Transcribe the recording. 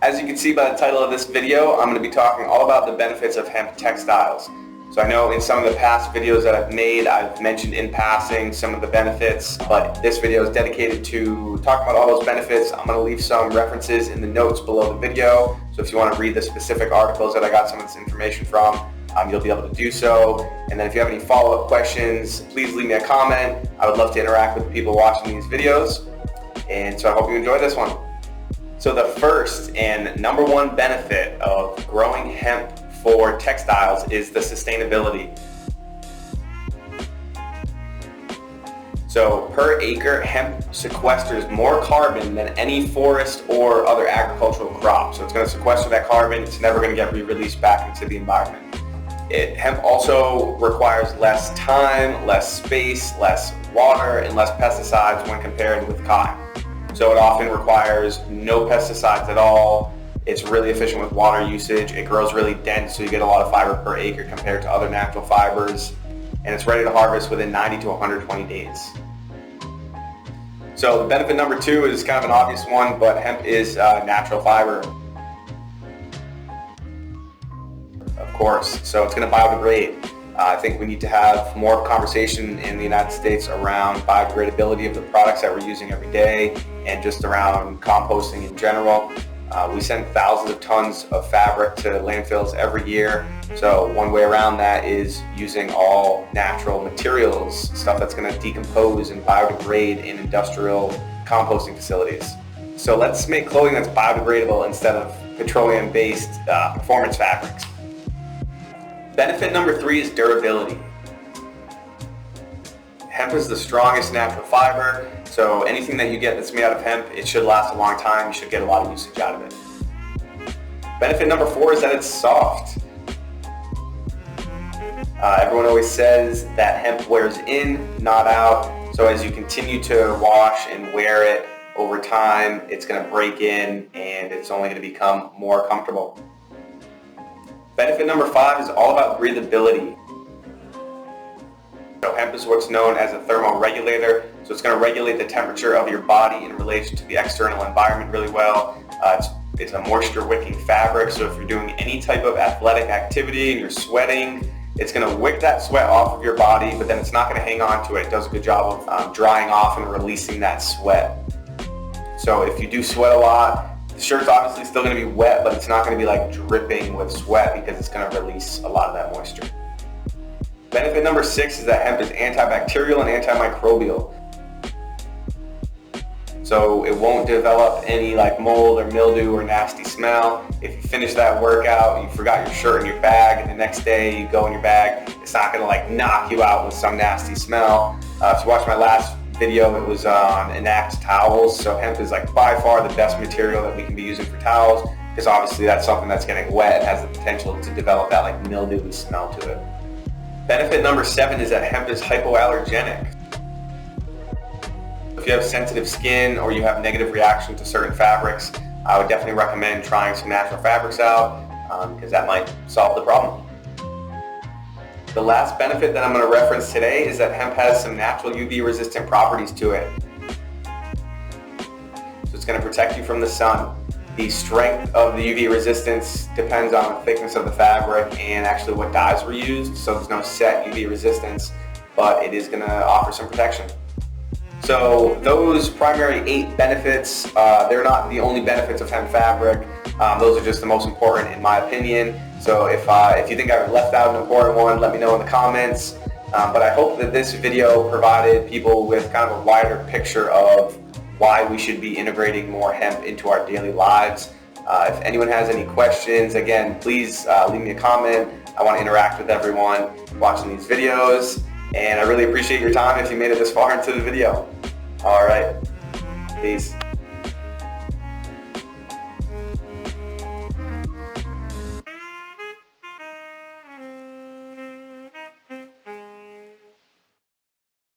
As you can see by the title of this video, I'm going to be talking all about the benefits of hemp textiles. So I know in some of the past videos that I've made, I've mentioned in passing some of the benefits, but this video is dedicated to talk about all those benefits. I'm going to leave some references in the notes below the video, so if you want to read the specific articles that I got some of this information from, you'll be able to do so. And then if you have any follow-up questions, please leave me a comment. I would love to interact with the people watching these videos, and so I hope you enjoy this one. So the first and number one benefit of growing hemp for textiles is the sustainability. So per acre, hemp sequesters more carbon than any forest or other agricultural crop. So it's going to sequester that carbon. It's never going to get re-released back into the environment. Hemp also requires less time, less space, less water, and less pesticides when compared with cotton. So it often requires no pesticides at all. It's really efficient with water usage. It grows really dense, so you get a lot of fiber per acre compared to other natural fibers. And it's ready to harvest within 90 to 120 days. So the benefit number two is kind of an obvious one, but hemp is natural fiber. Of course, so it's going to biodegrade. I think we need to have more conversation in the United States around biodegradability of the products that we're using every day and just around composting in general. We send thousands of tons of fabric to landfills every year. So one way around that is using all natural materials, stuff that's going to decompose and biodegrade in industrial composting facilities. So let's make clothing that's biodegradable instead of petroleum-based performance fabrics. Benefit number three is durability. Hemp is the strongest natural fiber, so anything that you get that's made out of hemp, it should last a long time. You should get a lot of usage out of it. Benefit number four is that it's soft. Everyone always says that hemp wears in, not out. So as you continue to wash and wear it over time, it's going to break in and it's only going to become more comfortable. Benefit number five is all about breathability. So hemp is what's known as a thermoregulator, so it's going to regulate the temperature of your body in relation to the external environment really well. It's a moisture-wicking fabric, so if you're doing any type of athletic activity and you're sweating, it's going to wick that sweat off of your body, but then it's not going to hang on to it. It does a good job of drying off and releasing that sweat. So if you do sweat a lot, the shirt's obviously still going to be wet, but it's not going to be like dripping with sweat because it's going to release a lot of that moisture. Benefit number six is that hemp is antibacterial and antimicrobial. So it won't develop any like mold or mildew or nasty smell. If you finish that workout, you forgot your shirt in your bag, and the next day you go in your bag, it's not going to like knock you out with some nasty smell. If you watched my last video, it was on Enact towels. So hemp is like by far the best material that we can be using for towels, because obviously that's something that's getting wet and has the potential to develop that like mildewy smell to it. Benefit number seven is that hemp is hypoallergenic. If you have sensitive skin or you have negative reaction to certain fabrics, I would definitely recommend trying some natural fabrics out because that might solve the problem. The last benefit that I'm going to reference today is that hemp has some natural UV resistant properties to it. So it's going to protect you from the sun. The strength of the UV resistance depends on the thickness of the fabric and actually what dyes were used. So there's no set UV resistance, but it is going to offer some protection. So those primary 8 benefits, they're not the only benefits of hemp fabric. Those are just the most important in my opinion. So if you think I left out an important one, let me know in the comments. But I hope that this video provided people with kind of a wider picture of why we should be integrating more hemp into our daily lives. If anyone has any questions, again, please leave me a comment. I want to interact with everyone watching these videos, and I really appreciate your time if you made it this far into the video. All right, peace.